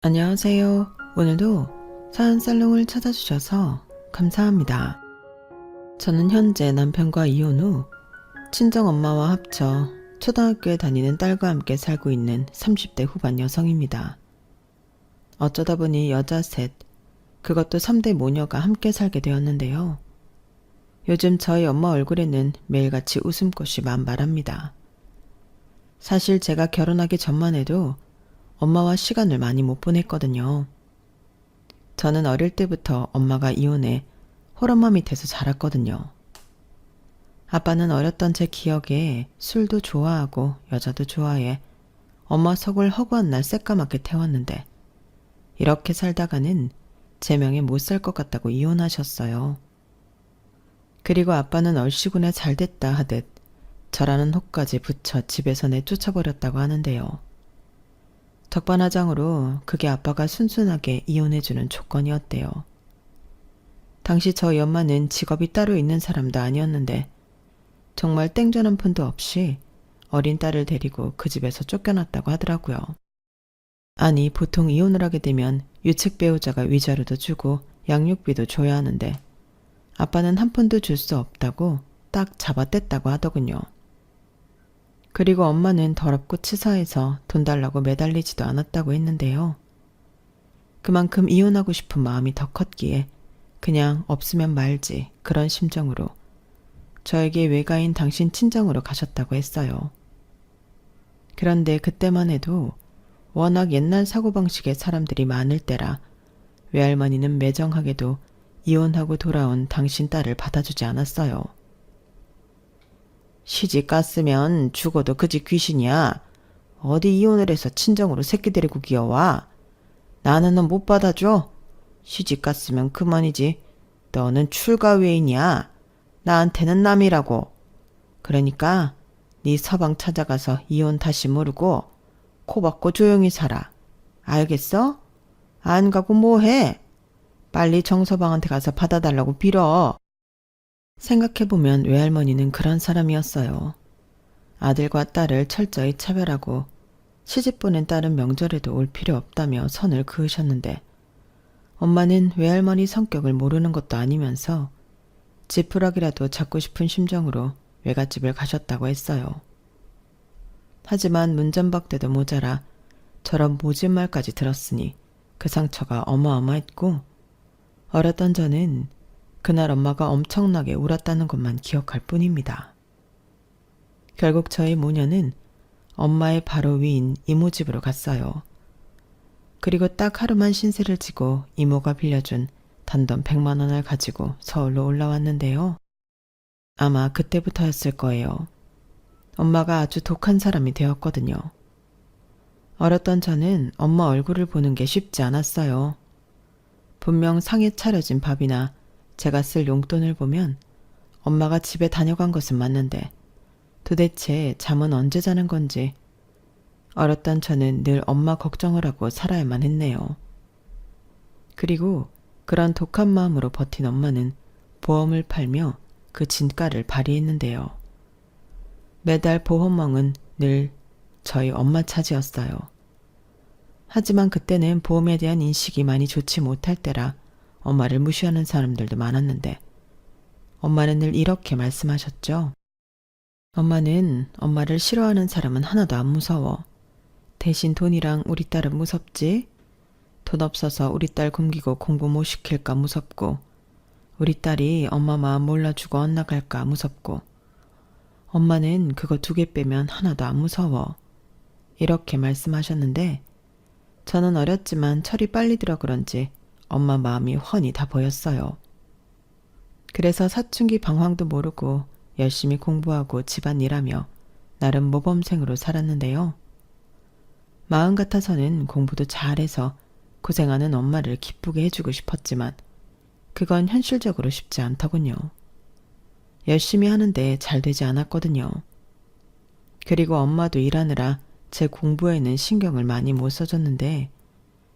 안녕하세요. 오늘도 사연살롱을 찾아주셔서 감사합니다. 저는 현재 남편과 이혼 후 친정엄마와 합쳐 초등학교에 다니는 딸과 함께 살고 있는 30대 후반 여성입니다. 어쩌다 보니 여자 셋, 그것도 3대 모녀가 함께 살게 되었는데요. 요즘 저희 엄마 얼굴에는 매일같이 웃음꽃이 만발합니다. 사실 제가 결혼하기 전만 해도 엄마와 시간을 많이 못 보냈거든요. 저는 어릴 때부터 엄마가 이혼해 홀엄마 밑에서 자랐거든요. 아빠는 어렸던 제 기억에 술도 좋아하고 여자도 좋아해 엄마 속을 허구한 날 새까맣게 태웠는데 이렇게 살다가는 제 명에 못 살 것 같다고 이혼하셨어요. 그리고 아빠는 얼씨구나 잘됐다 하듯 저라는 혹까지 붙여 집에서 내쫓아버렸다고 하는데요. 적반하장으로 그게 아빠가 순순하게 이혼해주는 조건이었대요. 당시 저희 엄마는 직업이 따로 있는 사람도 아니었는데 정말 땡전 한 푼도 없이 어린 딸을 데리고 그 집에서 쫓겨났다고 하더라고요. 아니, 보통 이혼을 하게 되면 유책 배우자가 위자료도 주고 양육비도 줘야 하는데 아빠는 한 푼도 줄 수 없다고 딱 잡아뗐다고 하더군요. 그리고 엄마는 더럽고 치사해서 돈 달라고 매달리지도 않았다고 했는데요. 그만큼 이혼하고 싶은 마음이 더 컸기에 그냥 없으면 말지 그런 심정으로 저에게 외가인 당신 친정으로 가셨다고 했어요. 그런데 그때만 해도 워낙 옛날 사고방식의 사람들이 많을 때라 외할머니는 매정하게도 이혼하고 돌아온 당신 딸을 받아주지 않았어요. 시집 갔으면 죽어도 그 집 귀신이야. 어디 이혼을 해서 친정으로 새끼 데리고 기어와. 나는 너 못 받아줘. 시집 갔으면 그만이지. 너는 출가 외인이야. 나한테는 남이라고. 그러니까 네 서방 찾아가서 이혼 다시 모르고 코 박고 조용히 살아. 알겠어? 안 가고 뭐해? 빨리 정서방한테 가서 받아달라고 빌어. 생각해보면 외할머니는 그런 사람이었어요. 아들과 딸을 철저히 차별하고 시집 보낸 딸은 명절에도 올 필요 없다며 선을 그으셨는데 엄마는 외할머니 성격을 모르는 것도 아니면서 지푸라기라도 잡고 싶은 심정으로 외갓집을 가셨다고 했어요. 하지만 문전박대도 모자라 저런 모진 말까지 들었으니 그 상처가 어마어마했고 어렸던 저는 그날 엄마가 엄청나게 울었다는 것만 기억할 뿐입니다. 결국 저희 모녀는 엄마의 바로 위인 이모 집으로 갔어요. 그리고 딱 하루만 신세를 지고 이모가 빌려준 단돈 100만 원을 가지고 서울로 올라왔는데요. 아마 그때부터였을 거예요. 엄마가 아주 독한 사람이 되었거든요. 어렸던 저는 엄마 얼굴을 보는 게 쉽지 않았어요. 분명 상에 차려진 밥이나 제가 쓸 용돈을 보면 엄마가 집에 다녀간 것은 맞는데 도대체 잠은 언제 자는 건지 어렸던 저는 늘 엄마 걱정을 하고 살아야만 했네요. 그리고 그런 독한 마음으로 버틴 엄마는 보험을 팔며 그 진가를 발휘했는데요. 매달 보험왕은 늘 저희 엄마 차지였어요. 하지만 그때는 보험에 대한 인식이 많이 좋지 못할 때라 엄마를 무시하는 사람들도 많았는데 엄마는 늘 이렇게 말씀하셨죠. 엄마는 엄마를 싫어하는 사람은 하나도 안 무서워. 대신 돈이랑 우리 딸은 무섭지. 돈 없어서 우리 딸 굶기고 공부 못 시킬까 무섭고 우리 딸이 엄마 마음 몰라주고 엇나갈까 무섭고 엄마는 그거 2개 빼면 하나도 안 무서워. 이렇게 말씀하셨는데 저는 어렸지만 철이 빨리 들어 그런지 엄마 마음이 훤히 다 보였어요. 그래서 사춘기 방황도 모르고 열심히 공부하고 집안일하며 나름 모범생으로 살았는데요. 마음 같아서는 공부도 잘해서 고생하는 엄마를 기쁘게 해주고 싶었지만 그건 현실적으로 쉽지 않더군요. 열심히 하는데 잘 되지 않았거든요. 그리고 엄마도 일하느라 제 공부에는 신경을 많이 못 써줬는데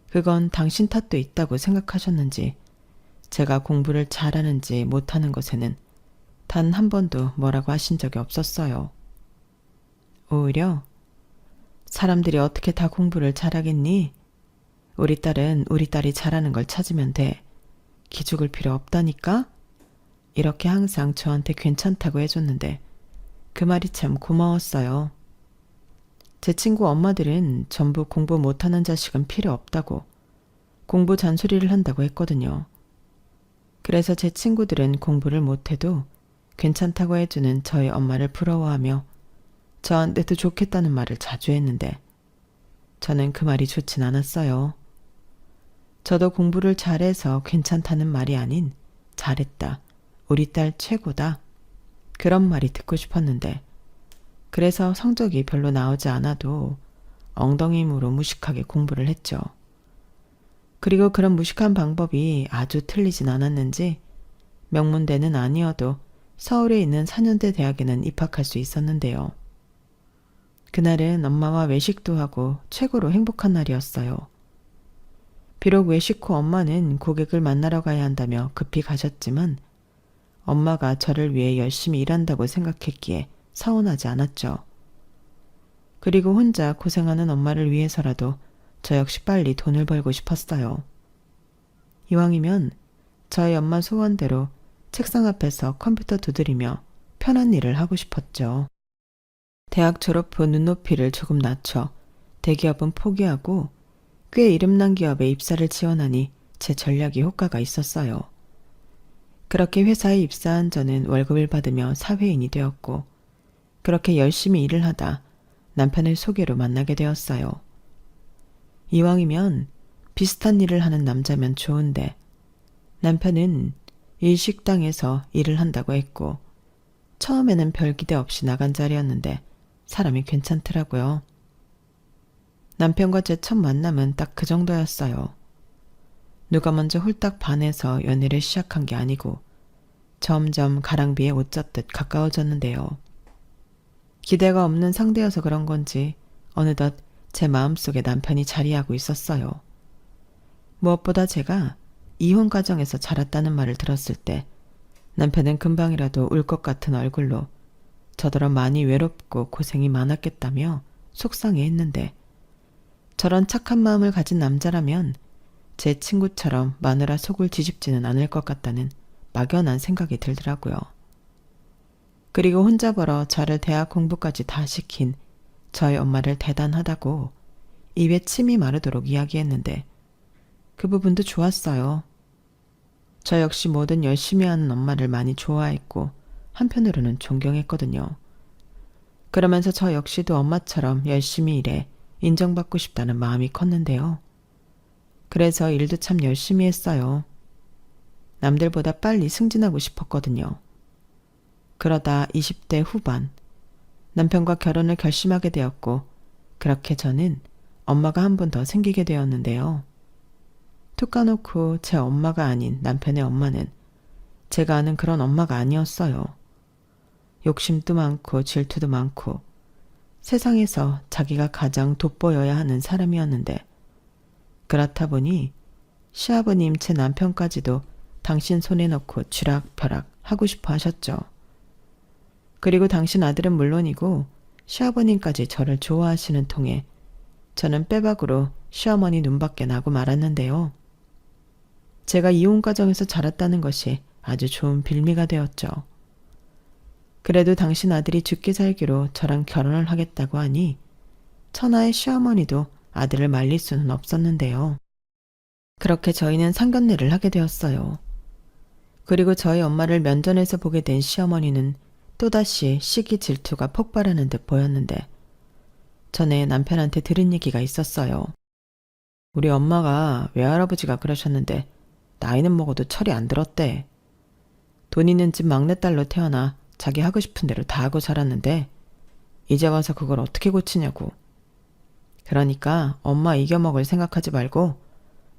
그건 당신 탓도 있다고 생각하셨는지 제가 공부를 잘하는지 못하는 것에는 단 한 번도 뭐라고 하신 적이 없었어요. 오히려 사람들이 어떻게 다 공부를 잘하겠니? 우리 딸은 우리 딸이 잘하는 걸 찾으면 돼. 기죽을 필요 없다니까? 이렇게 항상 저한테 괜찮다고 해줬는데 그 말이 참 고마웠어요. 제 친구 엄마들은 전부 공부 못하는 자식은 필요 없다고 공부 잔소리를 한다고 했거든요. 그래서 제 친구들은 공부를 못해도 괜찮다고 해주는 저희 엄마를 부러워하며 저한테도 좋겠다는 말을 자주 했는데 저는 그 말이 좋진 않았어요. 저도 공부를 잘해서 괜찮다는 말이 아닌 잘했다, 우리 딸 최고다, 그런 말이 듣고 싶었는데 그래서 성적이 별로 나오지 않아도 엉덩이 힘으로 무식하게 공부를 했죠. 그리고 그런 무식한 방법이 아주 틀리진 않았는지 명문대는 아니어도 서울에 있는 4년대 대학에는 입학할 수 있었는데요. 그날은 엄마와 외식도 하고 최고로 행복한 날이었어요. 비록 외식 후 엄마는 고객을 만나러 가야 한다며 급히 가셨지만 엄마가 저를 위해 열심히 일한다고 생각했기에 서운하지 않았죠. 그리고 혼자 고생하는 엄마를 위해서라도 저 역시 빨리 돈을 벌고 싶었어요. 이왕이면 저희 엄마 소원대로 책상 앞에서 컴퓨터 두드리며 편한 일을 하고 싶었죠. 대학 졸업 후 눈높이를 조금 낮춰 대기업은 포기하고 꽤 이름난 기업에 입사를 지원하니 제 전략이 효과가 있었어요. 그렇게 회사에 입사한 저는 월급을 받으며 사회인이 되었고 그렇게 열심히 일을 하다 남편을 소개로 만나게 되었어요. 이왕이면 비슷한 일을 하는 남자면 좋은데 남편은 일식당에서 일을 한다고 했고 처음에는 별 기대 없이 나간 자리였는데 사람이 괜찮더라고요. 남편과 제 첫 만남은 딱 그 정도였어요. 누가 먼저 홀딱 반해서 연애를 시작한 게 아니고 점점 가랑비에 옷 젖듯 가까워졌는데요. 기대가 없는 상대여서 그런 건지 어느덧 제 마음속에 남편이 자리하고 있었어요. 무엇보다 제가 이혼 가정에서 자랐다는 말을 들었을 때 남편은 금방이라도 울 것 같은 얼굴로 저더러 많이 외롭고 고생이 많았겠다며 속상해했는데 저런 착한 마음을 가진 남자라면 제 친구처럼 마누라 속을 뒤집지는 않을 것 같다는 막연한 생각이 들더라고요. 그리고 혼자 벌어 저를 대학 공부까지 다 시킨 저희 엄마를 대단하다고 입에 침이 마르도록 이야기했는데 그 부분도 좋았어요. 저 역시 뭐든 열심히 하는 엄마를 많이 좋아했고 한편으로는 존경했거든요. 그러면서 저 역시도 엄마처럼 열심히 일해 인정받고 싶다는 마음이 컸는데요. 그래서 일도 참 열심히 했어요. 남들보다 빨리 승진하고 싶었거든요. 그러다 20대 후반 남편과 결혼을 결심하게 되었고 그렇게 저는 엄마가 한 분 더 생기게 되었는데요. 툭 까놓고 제 엄마가 아닌 남편의 엄마는 제가 아는 그런 엄마가 아니었어요. 욕심도 많고 질투도 많고 세상에서 자기가 가장 돋보여야 하는 사람이었는데 그렇다 보니 시아버님 제 남편까지도 당신 손에 넣고 쥐락펴락 하고 싶어 하셨죠. 그리고 당신 아들은 물론이고 시아버님까지 저를 좋아하시는 통에 저는 빼박으로 시어머니 눈밖에 나고 말았는데요. 제가 이혼 가정에서 자랐다는 것이 아주 좋은 빌미가 되었죠. 그래도 당신 아들이 죽기 살기로 저랑 결혼을 하겠다고 하니 천하의 시어머니도 아들을 말릴 수는 없었는데요. 그렇게 저희는 상견례를 하게 되었어요. 그리고 저희 엄마를 면전에서 보게 된 시어머니는 또다시 시기 질투가 폭발하는 듯 보였는데 전에 남편한테 들은 얘기가 있었어요. 우리 엄마가 외할아버지가 그러셨는데 나이는 먹어도 철이 안 들었대. 돈 있는 집 막내딸로 태어나 자기 하고 싶은 대로 다 하고 자랐는데 이제 와서 그걸 어떻게 고치냐고. 그러니까 엄마 이겨먹을 생각하지 말고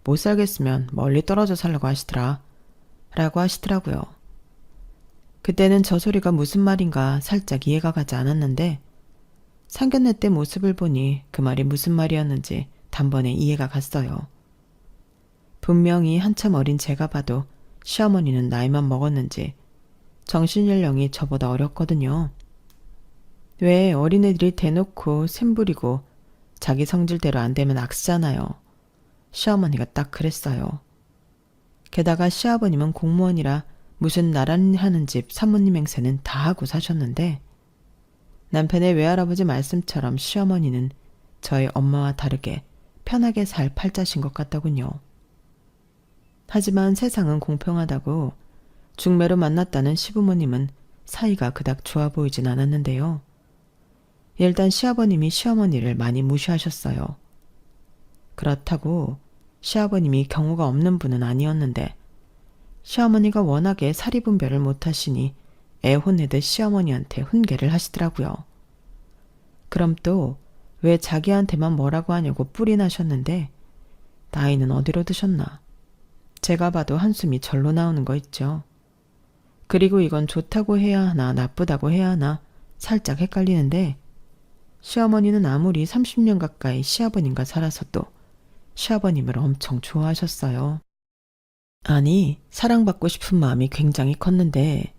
못 살겠으면 멀리 떨어져 살라고 하시더라. 라고 하시더라고요. 그때는 저 소리가 무슨 말인가 살짝 이해가 가지 않았는데 상견례 때 모습을 보니 그 말이 무슨 말이었는지 단번에 이해가 갔어요. 분명히 한참 어린 제가 봐도 시어머니는 나이만 먹었는지 정신연령이 저보다 어렸거든요. 왜 어린애들이 대놓고 샘부리고 자기 성질대로 안 되면 악쓰잖아요. 시어머니가 딱 그랬어요. 게다가 시아버님은 공무원이라 무슨 나란히 하는 집 사모님 행세는 다 하고 사셨는데 남편의 외할아버지 말씀처럼 시어머니는 저희 엄마와 다르게 편하게 살 팔자신 것 같더군요. 하지만 세상은 공평하다고 중매로 만났다는 시부모님은 사이가 그닥 좋아 보이진 않았는데요. 일단 시아버님이 시어머니를 많이 무시하셨어요. 그렇다고 시아버님이 경우가 없는 분은 아니었는데 시어머니가 워낙에 사리분별을 못하시니 애혼내듯 시어머니한테 훈계를 하시더라고요. 그럼 또 왜 자기한테만 뭐라고 하냐고 뿔이 나셨는데 나이는 어디로 드셨나. 제가 봐도 한숨이 절로 나오는 거 있죠. 그리고 이건 좋다고 해야 하나 나쁘다고 해야 하나 살짝 헷갈리는데 시어머니는 아무리 30년 가까이 시아버님과 살아서도 시아버님을 엄청 좋아하셨어요. 아니, 사랑받고 싶은 마음이 굉장히 컸는데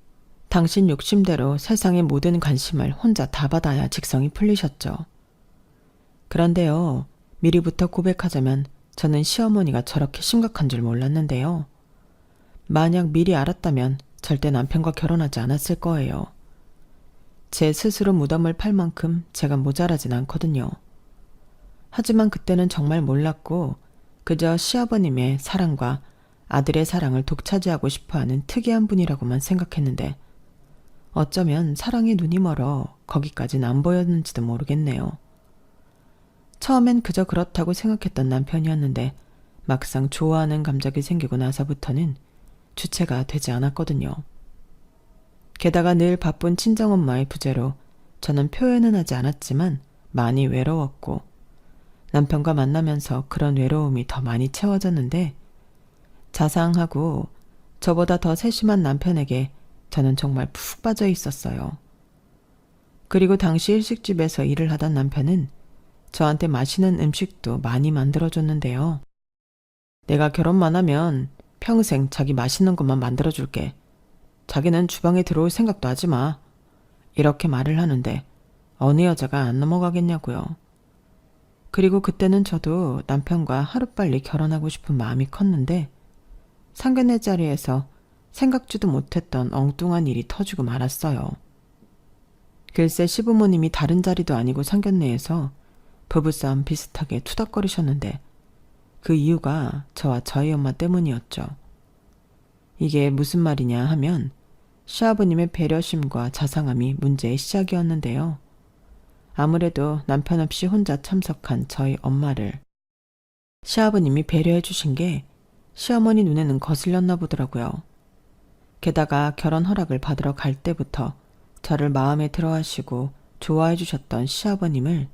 당신 욕심대로 세상의 모든 관심을 혼자 다 받아야 직성이 풀리셨죠. 그런데요, 미리부터 고백하자면 저는 시어머니가 저렇게 심각한 줄 몰랐는데요. 만약 미리 알았다면 절대 남편과 결혼하지 않았을 거예요. 제 스스로 무덤을 팔 만큼 제가 모자라진 않거든요. 하지만 그때는 정말 몰랐고 그저 시아버님의 사랑과 아들의 사랑을 독차지하고 싶어하는 특이한 분이라고만 생각했는데 어쩌면 사랑에 눈이 멀어 거기까진 안 보였는지도 모르겠네요. 처음엔 그저 그렇다고 생각했던 남편이었는데 막상 좋아하는 감정이 생기고 나서부터는 주체가 되지 않았거든요. 게다가 늘 바쁜 친정엄마의 부재로 저는 표현은 하지 않았지만 많이 외로웠고 남편과 만나면서 그런 외로움이 더 많이 채워졌는데 자상하고 저보다 더 세심한 남편에게 저는 정말 푹 빠져 있었어요. 그리고 당시 일식집에서 일을 하던 남편은 저한테 맛있는 음식도 많이 만들어줬는데요. 내가 결혼만 하면 평생 자기 맛있는 것만 만들어줄게. 자기는 주방에 들어올 생각도 하지 마. 이렇게 말을 하는데 어느 여자가 안 넘어가겠냐고요. 그리고 그때는 저도 남편과 하루빨리 결혼하고 싶은 마음이 컸는데 상견례 자리에서 생각지도 못했던 엉뚱한 일이 터지고 말았어요. 글쎄 시부모님이 다른 자리도 아니고 상견례에서 부부싸움 비슷하게 투닥거리셨는데 그 이유가 저와 저희 엄마 때문이었죠. 이게 무슨 말이냐 하면 시아버님의 배려심과 자상함이 문제의 시작이었는데요. 아무래도 남편 없이 혼자 참석한 저희 엄마를 시아버님이 배려해 주신 게 시어머니 눈에는 거슬렸나 보더라고요. 게다가 결혼 허락을 받으러 갈 때부터 저를 마음에 들어 하시고 좋아해 주셨던 시아버님을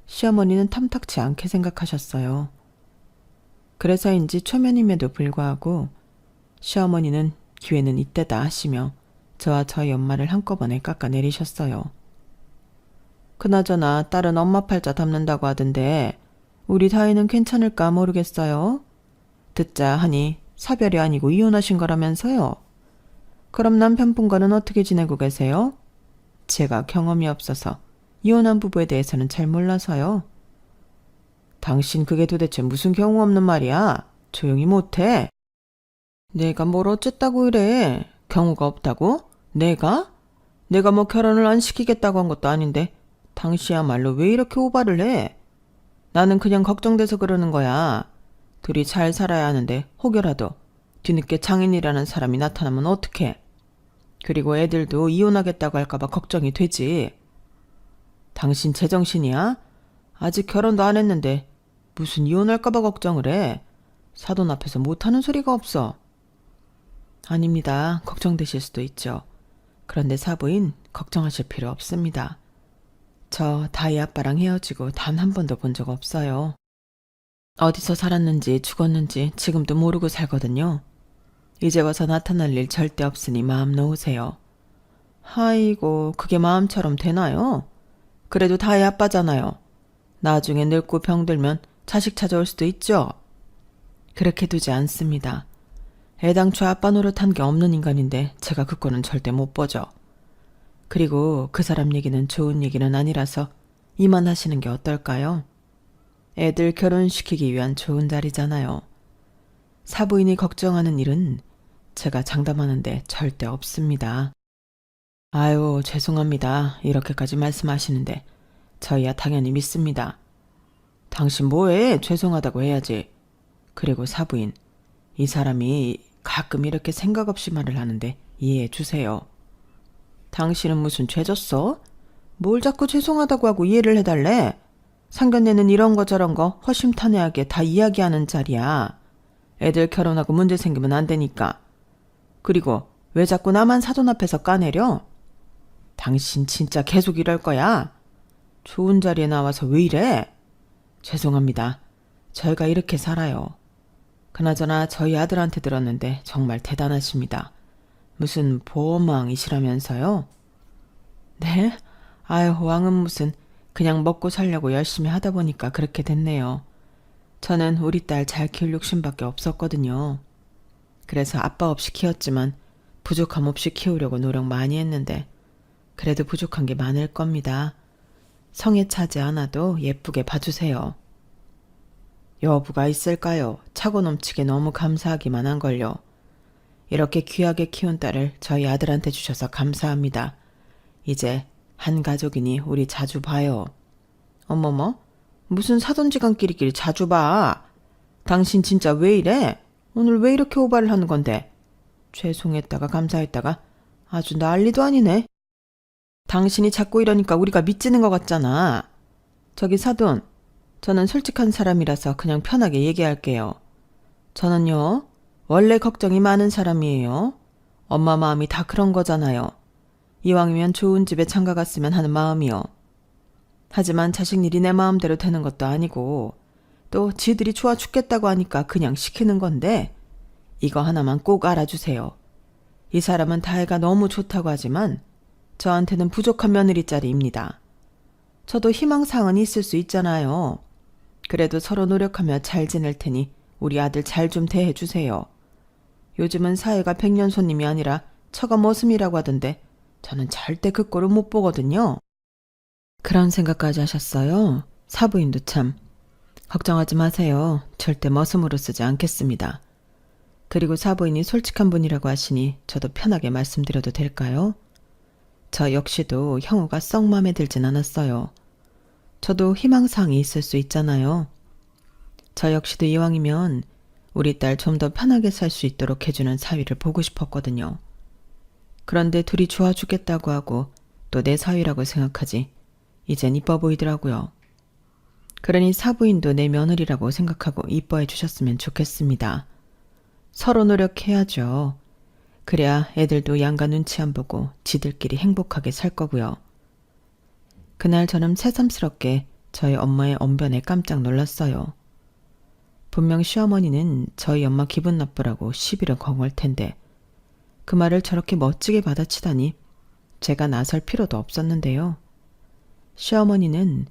시어머니는 탐탁치 않게 생각하셨어요. 그래서인지 초면임에도 불구하고 시어머니는 기회는 이때다 하시며 저와 저희 엄마를 한꺼번에 깎아내리셨어요. 그나저나 딸은 엄마 팔자 닮는다고 하던데 우리 다희는 괜찮을까 모르겠어요. 듣자 하니 사별이 아니고 이혼하신 거라면서요. 그럼 남편분과는 어떻게 지내고 계세요? 제가 경험이 없어서 이혼한 부부에 대해서는 잘 몰라서요. 당신 그게 도대체 무슨 경우 없는 말이야? 조용히 못해. 내가 뭘 어쨌다고 이래? 경우가 없다고? 내가? 내가 뭐 결혼을 안 시키겠다고 한 것도 아닌데 당시야말로 왜 이렇게 오바를 해? 나는 그냥 걱정돼서 그러는 거야. 둘이 잘 살아야 하는데 혹여라도 뒤늦게 장인이라는 사람이 나타나면 어떡해? 그리고 애들도 이혼하겠다고 할까봐 걱정이 되지. 당신 제정신이야? 아직 결혼도 안 했는데 무슨 이혼할까봐 걱정을 해? 사돈 앞에서 못하는 소리가 없어. 아닙니다. 걱정되실 수도 있죠. 그런데 사부인 걱정하실 필요 없습니다. 저 다희 아빠랑 헤어지고 단 한 번도 본 적 없어요. 어디서 살았는지 죽었는지 지금도 모르고 살거든요. 이제 와서 나타날 일 절대 없으니 마음 놓으세요. 아이고 그게 마음처럼 되나요? 그래도 다희 아빠잖아요. 나중에 늙고 병들면 자식 찾아올 수도 있죠. 그렇게 두지 않습니다. 애당초 아빠 노릇한 게 없는 인간인데 제가 그 꼴은 절대 못 보죠. 그리고 그 사람 얘기는 좋은 얘기는 아니라서 이만하시는 게 어떨까요? 애들 결혼시키기 위한 좋은 자리잖아요. 사부인이 걱정하는 일은 제가 장담하는데 절대 없습니다. 아유, 죄송합니다. 이렇게까지 말씀하시는데 저희야 당연히 믿습니다. 당신 뭐해? 죄송하다고 해야지. 그리고 사부인, 이 사람이 가끔 이렇게 생각 없이 말을 하는데 이해해 주세요. 당신은 무슨 죄 졌어? 뭘 자꾸 죄송하다고 하고 이해를 해달래? 상견례는 이런 거 저런 거 허심탄회하게 다 이야기하는 자리야. 애들 결혼하고 문제 생기면 안 되니까. 그리고 왜 자꾸 나만 사돈 앞에서 까내려? 당신 진짜 계속 이럴 거야? 좋은 자리에 나와서 왜 이래? 죄송합니다. 저희가 이렇게 살아요. 그나저나 저희 아들한테 들었는데 정말 대단하십니다. 무슨 보험왕이시라면서요? 네? 아유, 왕은 무슨, 그냥 먹고 살려고 열심히 하다 보니까 그렇게 됐네요. 저는 우리 딸 잘 키울 욕심밖에 없었거든요. 그래서 아빠 없이 키웠지만 부족함 없이 키우려고 노력 많이 했는데 그래도 부족한 게 많을 겁니다. 성에 차지 않아도 예쁘게 봐주세요. 여부가 있을까요? 차고 넘치게 너무 감사하기만 한걸요. 이렇게 귀하게 키운 딸을 저희 아들한테 주셔서 감사합니다. 이제 한 가족이니 우리 자주 봐요. 어머머? 무슨 사돈지간끼리끼리 자주 봐. 당신 진짜 왜 이래? 오늘 왜 이렇게 오바를 하는 건데? 죄송했다가 감사했다가 아주 난리도 아니네. 당신이 자꾸 이러니까 우리가 미치는 것 같잖아. 저기 사돈, 저는 솔직한 사람이라서 그냥 편하게 얘기할게요. 저는요, 원래 걱정이 많은 사람이에요. 엄마 마음이 다 그런 거잖아요. 이왕이면 좋은 집에 장가 갔으면 하는 마음이요. 하지만 자식 일이 내 마음대로 되는 것도 아니고 또 지들이 좋아 죽겠다고 하니까 그냥 시키는 건데 이거 하나만 꼭 알아주세요. 이 사람은 다혜가 너무 좋다고 하지만 저한테는 부족한 며느리짜리입니다. 저도 희망사항은 있을 수 있잖아요. 그래도 서로 노력하며 잘 지낼 테니 우리 아들 잘 좀 대해주세요. 요즘은 사회가 백년 손님이 아니라 처가 머슴이라고 하던데 저는 절대 그 꼴을 못 보거든요. 그런 생각까지 하셨어요? 사부인도 참. 걱정하지 마세요. 절대 머슴으로 쓰지 않겠습니다. 그리고 사부인이 솔직한 분이라고 하시니 저도 편하게 말씀드려도 될까요? 저 역시도 형우가 썩 마음에 들진 않았어요. 저도 희망사항이 있을 수 있잖아요. 저 역시도 이왕이면 우리 딸 좀 더 편하게 살 수 있도록 해주는 사위를 보고 싶었거든요. 그런데 둘이 좋아 죽겠다고 하고 또 내 사위라고 생각하지 이젠 이뻐 보이더라고요. 그러니 사부인도 내 며느리라고 생각하고 이뻐해 주셨으면 좋겠습니다. 서로 노력해야죠. 그래야 애들도 양가 눈치 안 보고 지들끼리 행복하게 살 거고요. 그날 저는 새삼스럽게 저희 엄마의 언변에 깜짝 놀랐어요. 분명 시어머니는 저희 엄마 기분 나쁘라고 시비를 거걸 텐데 그 말을 저렇게 멋지게 받아치다니 제가 나설 필요도 없었는데요. 시어머니는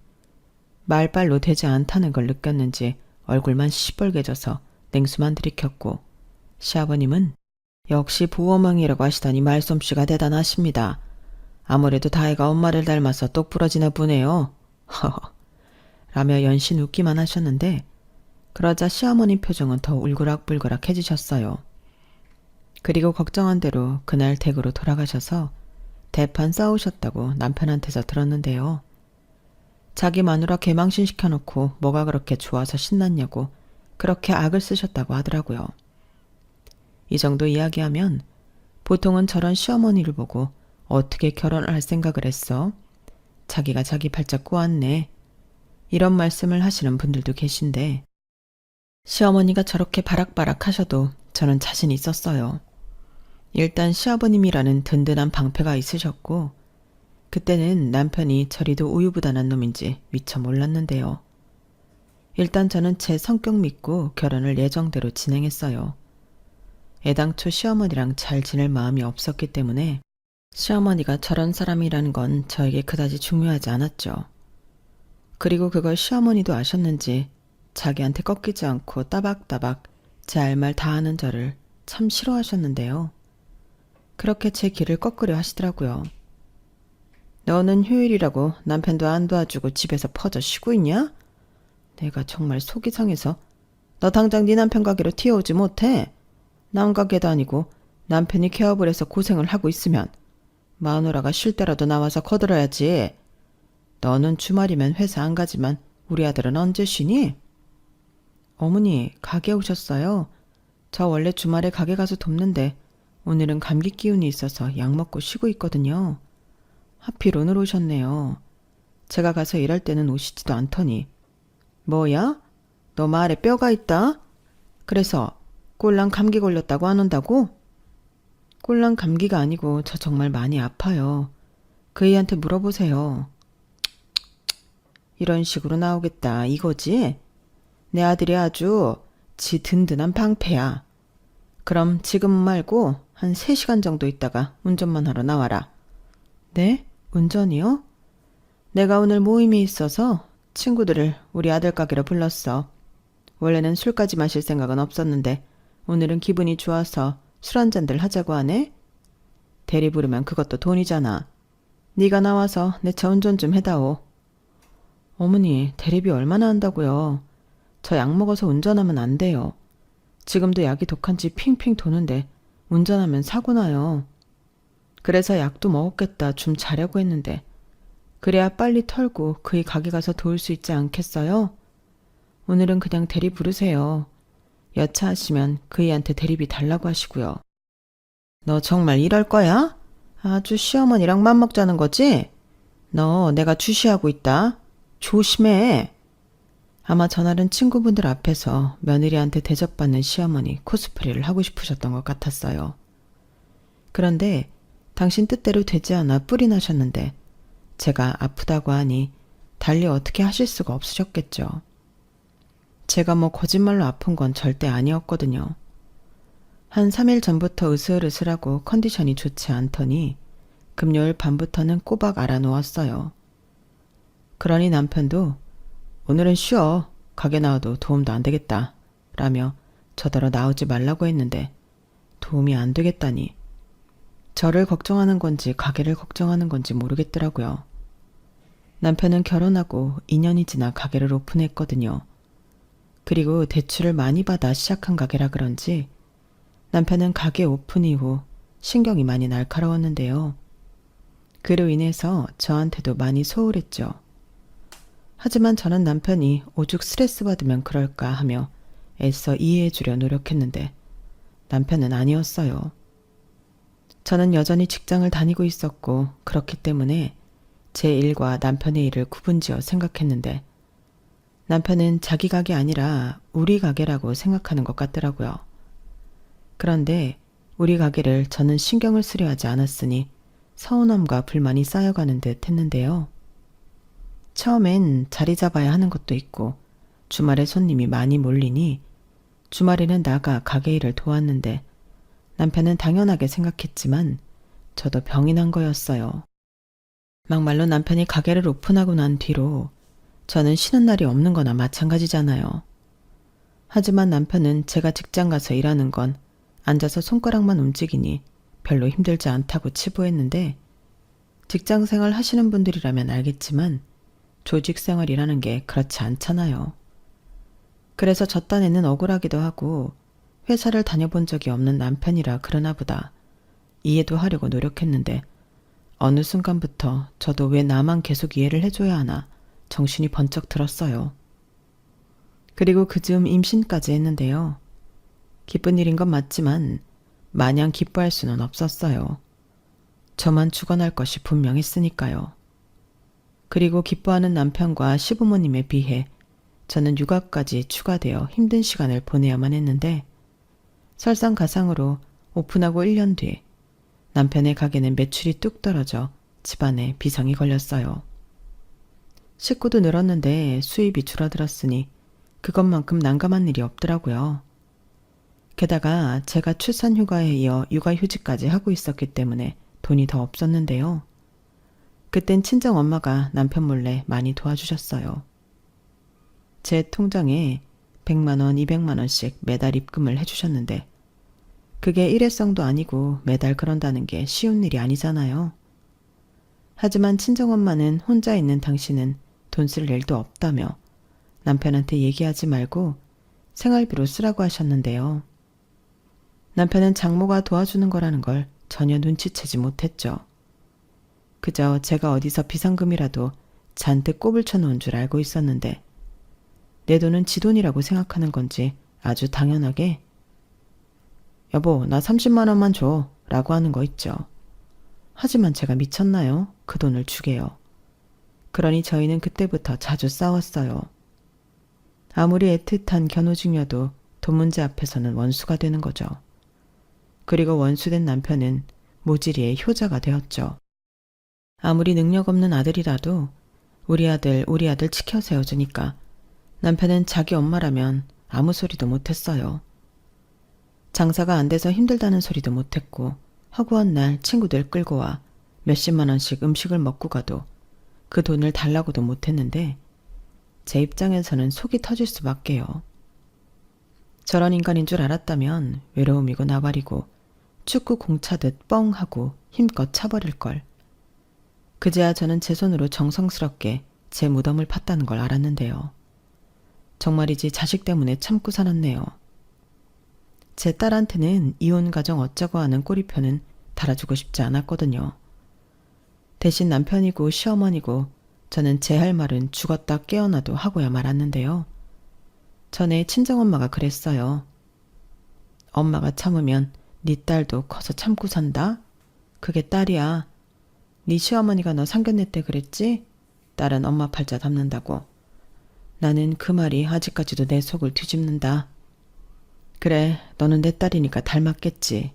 말발로 되지 않다는 걸 느꼈는지 얼굴만 시뻘개져서 냉수만 들이켰고 시아버님은 역시 보호망이라고 하시다니 말솜씨가 대단하십니다. 아무래도 다혜가 엄마를 닮아서 똑부러지나 보네요. 허허 라며 연신 웃기만 하셨는데 그러자 시어머니 표정은 더 울그락불그락해지셨어요. 그리고 걱정한 대로 그날 댁으로 돌아가셔서 대판 싸우셨다고 남편한테서 들었는데요. 자기 마누라 개망신 시켜놓고 뭐가 그렇게 좋아서 신났냐고 그렇게 악을 쓰셨다고 하더라고요. 이 정도 이야기하면 보통은 저런 시어머니를 보고 어떻게 결혼을 할 생각을 했어? 자기가 자기 발짝 꼬았네. 이런 말씀을 하시는 분들도 계신데 시어머니가 저렇게 바락바락 하셔도 저는 자신 있었어요. 일단 시아버님이라는 든든한 방패가 있으셨고 그때는 남편이 저리도 우유부단한 놈인지 미처 몰랐는데요. 일단 저는 제 성격 믿고 결혼을 예정대로 진행했어요. 애당초 시어머니랑 잘 지낼 마음이 없었기 때문에 시어머니가 저런 사람이라는 건 저에게 그다지 중요하지 않았죠. 그리고 그걸 시어머니도 아셨는지 자기한테 꺾이지 않고 따박따박 제 할 말 다 하는 저를 참 싫어하셨는데요. 그렇게 제 길을 꺾으려 하시더라고요. 너는 휴일이라고 남편도 안 도와주고 집에서 퍼져 쉬고 있냐? 내가 정말 속이 상해서 너 당장 네 남편 가게로 튀어오지 못해. 남 가게도 아니고 남편이 개업을 해서 고생을 하고 있으면 마누라가 쉴 때라도 나와서 거들어야지. 너는 주말이면 회사 안 가지만 우리 아들은 언제 쉬니? 어머니, 가게 오셨어요? 저 원래 주말에 가게 가서 돕는데 오늘은 감기 기운이 있어서 약 먹고 쉬고 있거든요. 하필 오늘 오셨네요. 제가 가서 일할 때는 오시지도 않더니. 뭐야? 너 말에 뼈가 있다? 그래서 꼴랑 감기 걸렸다고 안 온다고? 꼴랑 감기가 아니고 저 정말 많이 아파요. 그 애한테 물어보세요. 이런 식으로 나오겠다 이거지? 내 아들이 아주 지 든든한 방패야. 그럼 지금 말고 한 3시간 정도 있다가 운전만 하러 나와라. 네? 운전이요? 내가 오늘 모임이 있어서 친구들을 우리 아들 가게로 불렀어. 원래는 술까지 마실 생각은 없었는데 오늘은 기분이 좋아서 술 한 잔들 하자고 하네? 대리 부르면 그것도 돈이잖아. 네가 나와서 내 차 운전 좀 해다오. 어머니, 대리비 얼마나 한다고요? 저 약 먹어서 운전하면 안 돼요. 지금도 약이 독한지 핑핑 도는데 운전하면 사고 나요. 그래서 약도 먹었겠다 좀 자려고 했는데 그래야 빨리 털고 그이 가게 가서 도울 수 있지 않겠어요? 오늘은 그냥 대리 부르세요. 여차하시면 그이한테 대리비 달라고 하시고요. 너 정말 이럴 거야? 아주 시어머니랑 맘먹자는 거지? 너 내가 주시하고 있다. 조심해. 아마 전날은 친구분들 앞에서 며느리한테 대접받는 시어머니 코스프레를 하고 싶으셨던 것 같았어요. 그런데 당신 뜻대로 되지 않아 뿔이 나셨는데 제가 아프다고 하니 달리 어떻게 하실 수가 없으셨겠죠. 제가 뭐 거짓말로 아픈 건 절대 아니었거든요. 한 3일 전부터 으슬으슬하고 컨디션이 좋지 않더니 금요일 밤부터는 꼬박 알아놓았어요. 그러니 남편도 오늘은 쉬어. 가게 나와도 도움도 안 되겠다. 라며 저더러 나오지 말라고 했는데 도움이 안 되겠다니. 저를 걱정하는 건지 가게를 걱정하는 건지 모르겠더라고요. 남편은 결혼하고 2년이 지나 가게를 오픈했거든요. 그리고 대출을 많이 받아 시작한 가게라 그런지 남편은 가게 오픈 이후 신경이 많이 날카로웠는데요. 그로 인해서 저한테도 많이 소홀했죠. 하지만 저는 남편이 오죽 스트레스 받으면 그럴까 하며 애써 이해해주려 노력했는데 남편은 아니었어요. 저는 여전히 직장을 다니고 있었고 그렇기 때문에 제 일과 남편의 일을 구분지어 생각했는데 남편은 자기 가게 아니라 우리 가게라고 생각하는 것 같더라고요. 그런데 우리 가게를 저는 신경을 쓰려 하지 않았으니 서운함과 불만이 쌓여가는 듯 했는데요. 처음엔 자리 잡아야 하는 것도 있고 주말에 손님이 많이 몰리니 주말에는 나가 가게 일을 도왔는데 남편은 당연하게 생각했지만 저도 병이 난 거였어요. 막말로 남편이 가게를 오픈하고 난 뒤로 저는 쉬는 날이 없는 거나 마찬가지잖아요. 하지만 남편은 제가 직장 가서 일하는 건 앉아서 손가락만 움직이니 별로 힘들지 않다고 치부했는데 직장 생활 하시는 분들이라면 알겠지만 조직 생활이라는 게 그렇지 않잖아요. 그래서 저 딴에는 억울하기도 하고 회사를 다녀본 적이 없는 남편이라 그러나 보다 이해도 하려고 노력했는데 어느 순간부터 저도 왜 나만 계속 이해를 해줘야 하나 정신이 번쩍 들었어요. 그리고 그즈음 임신까지 했는데요. 기쁜 일인 건 맞지만 마냥 기뻐할 수는 없었어요. 저만 죽어날 것이 분명했으니까요. 그리고 기뻐하는 남편과 시부모님에 비해 저는 육아까지 추가되어 힘든 시간을 보내야만 했는데 설상가상으로 오픈하고 1년 뒤 남편의 가게는 매출이 뚝 떨어져 집안에 비상이 걸렸어요. 식구도 늘었는데 수입이 줄어들었으니 그것만큼 난감한 일이 없더라고요. 게다가 제가 출산휴가에 이어 육아휴직까지 하고 있었기 때문에 돈이 더 없었는데요. 그땐 친정엄마가 남편 몰래 많이 도와주셨어요. 제 통장에 100만 원, 200만 원씩 매달 입금을 해주셨는데 그게 일회성도 아니고 매달 그런다는 게 쉬운 일이 아니잖아요. 하지만 친정엄마는 혼자 있는 당신은 돈 쓸 일도 없다며 남편한테 얘기하지 말고 생활비로 쓰라고 하셨는데요. 남편은 장모가 도와주는 거라는 걸 전혀 눈치채지 못했죠. 그저 제가 어디서 비상금이라도 잔뜩 꼽을 쳐놓은 줄 알고 있었는데 내 돈은 지 돈이라고 생각하는 건지 아주 당연하게 여보, 나 30만 원만 줘 라고 하는 거 있죠. 하지만 제가 미쳤나요? 그 돈을 주게요. 그러니 저희는 그때부터 자주 싸웠어요. 아무리 애틋한 견우직녀도 돈 문제 앞에서는 원수가 되는 거죠. 그리고 원수된 남편은 모질이의 효자가 되었죠. 아무리 능력 없는 아들이라도 우리 아들 지켜 세워주니까 남편은 자기 엄마라면 아무 소리도 못했어요. 장사가 안 돼서 힘들다는 소리도 못했고 허구한 날 친구들 끌고 와 몇십만 원씩 음식을 먹고 가도 그 돈을 달라고도 못했는데 제 입장에서는 속이 터질 수밖에요. 저런 인간인 줄 알았다면 외로움이고 나발이고 축구 공 차듯 뻥 하고 힘껏 차버릴걸. 그제야 저는 제 손으로 정성스럽게 제 무덤을 팠다는 걸 알았는데요. 정말이지 자식 때문에 참고 살았네요. 제 딸한테는 이혼 가정 어쩌고 하는 꼬리표는 달아주고 싶지 않았거든요. 대신 남편이고 시어머니고 저는 제 할 말은 죽었다 깨어나도 하고야 말았는데요. 전에 친정엄마가 그랬어요. 엄마가 참으면 네 딸도 커서 참고 산다. 그게 딸이야. 네 시어머니가 너 상견례 때 그랬지? 딸은 엄마 팔자 담는다고. 나는 그 말이 아직까지도 내 속을 뒤집는다. 그래, 너는 내 딸이니까 닮았겠지.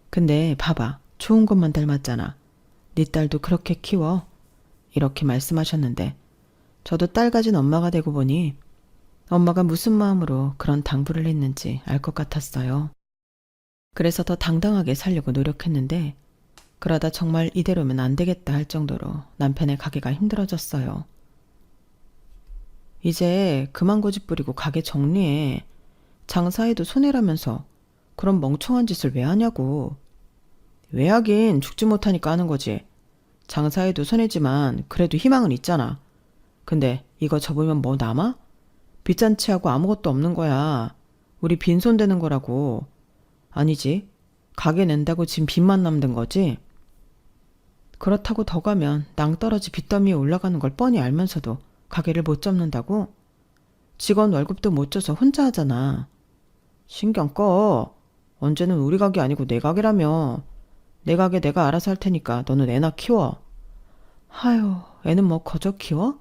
근데 봐봐, 좋은 것만 닮았잖아. 네 딸도 그렇게 키워. 이렇게 말씀하셨는데 저도 딸 가진 엄마가 되고 보니 엄마가 무슨 마음으로 그런 당부를 했는지 알 것 같았어요. 그래서 더 당당하게 살려고 노력했는데 그러다 정말 이대로면 안 되겠다 할 정도로 남편의 가게가 힘들어졌어요. 이제 그만 고집 부리고 가게 정리해. 장사해도 손해라면서 그런 멍청한 짓을 왜 하냐고. 왜 하긴 죽지 못하니까 하는 거지. 장사해도 손해지만 그래도 희망은 있잖아. 근데 이거 접으면 뭐 남아? 빚잔치하고 아무것도 없는 거야. 우리 빈손 되는 거라고. 아니지. 가게 낸다고 지금 빚만 남는 거지? 그렇다고 더 가면 낭떠러지 빚더미에 올라가는 걸 뻔히 알면서도 가게를 못 접는다고? 직원 월급도 못 줘서 혼자 하잖아. 신경 꺼. 언제는 우리 가게 아니고 내 가게라며. 내 가게 내가 알아서 할 테니까 너는 애나 키워. 하유, 애는 뭐 거저 키워?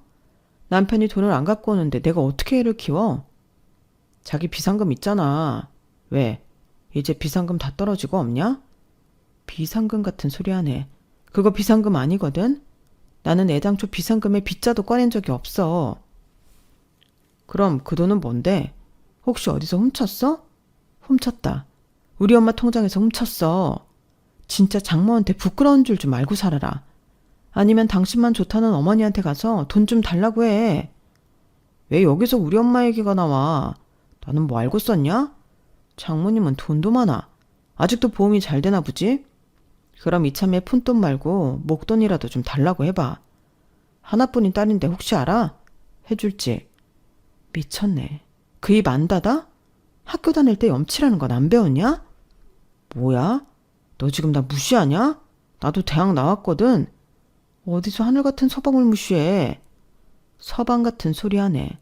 남편이 돈을 안 갖고 오는데 내가 어떻게 애를 키워? 자기 비상금 있잖아. 왜? 이제 비상금 다 떨어지고 없냐? 비상금 같은 소리 하네. 그거 비상금 아니거든? 나는 애당초 비상금에 빗자도 꺼낸 적이 없어. 그럼 그 돈은 뭔데? 혹시 어디서 훔쳤어? 훔쳤다. 우리 엄마 통장에서 훔쳤어. 진짜 장모한테 부끄러운 줄 좀 알고 살아라. 아니면 당신만 좋다는 어머니한테 가서 돈 좀 달라고 해. 왜 여기서 우리 엄마 얘기가 나와? 나는 뭐 알고 썼냐? 장모님은 돈도 많아. 아직도 보험이 잘 되나 보지? 그럼 이참에 푼돈 말고 목돈이라도 좀 달라고 해봐. 하나뿐인 딸인데 혹시 알아? 해줄지. 미쳤네. 그 입 안 닫아? 학교 다닐 때 염치라는 건 안 배웠냐? 뭐야? 너 지금 나 무시하냐? 나도 대학 나왔거든. 어디서 하늘 같은 서방을 무시해. 서방 같은 소리 하네.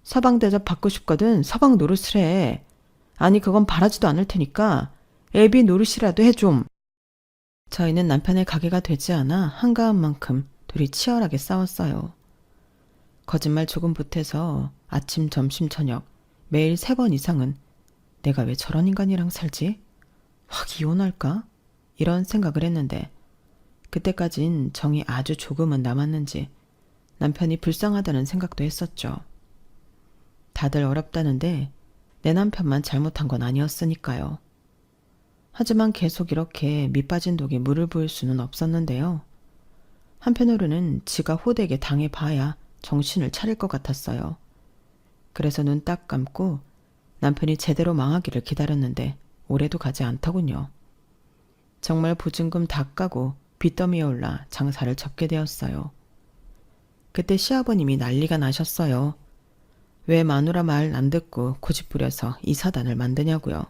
서방 대접 받고 싶거든 서방 노릇을 해. 아니 그건 바라지도 않을 테니까 애비 노릇이라도 해 좀. 저희는 남편의 가게가 되지 않아 한가한 만큼 둘이 치열하게 싸웠어요. 거짓말 조금 보태서 아침, 점심, 저녁 매일 3번 이상은 내가 왜 저런 인간이랑 살지? 확 이혼할까? 이런 생각을 했는데 그때까진 정이 아주 조금은 남았는지 남편이 불쌍하다는 생각도 했었죠. 다들 어렵다는데 내 남편만 잘못한 건 아니었으니까요. 하지만 계속 이렇게 밑빠진 독에 물을 부을 수는 없었는데요. 한편으로는 지가 호되게 당해봐야 정신을 차릴 것 같았어요. 그래서 눈 딱 감고 남편이 제대로 망하기를 기다렸는데 오래도 가지 않더군요. 정말 보증금 다 까고 빚더미에 올라 장사를 접게 되었어요. 그때 시아버님이 난리가 나셨어요. 왜 마누라 말 안 듣고 고집부려서 이 사단을 만드냐고요.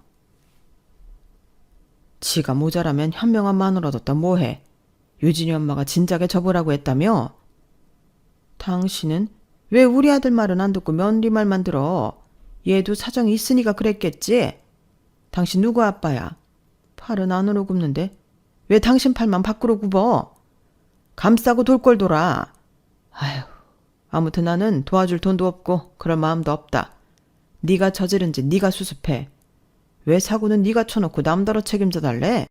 지가 모자라면 현명한 마누라 뒀다 뭐해. 유진이 엄마가 진작에 접으라고 했다며? 당신은 왜 우리 아들 말은 안 듣고 며느리 말만 들어? 얘도 사정이 있으니까 그랬겠지? 당신 누구 아빠야? 팔은 안으로 굽는데 왜 당신 팔만 밖으로 굽어? 감싸고 돌 걸 돌아. 아휴, 아무튼 나는 도와줄 돈도 없고 그럴 마음도 없다. 네가 저지른 짓 네가 수습해. 왜 사고는 네가 쳐놓고 남더러 책임져 달래?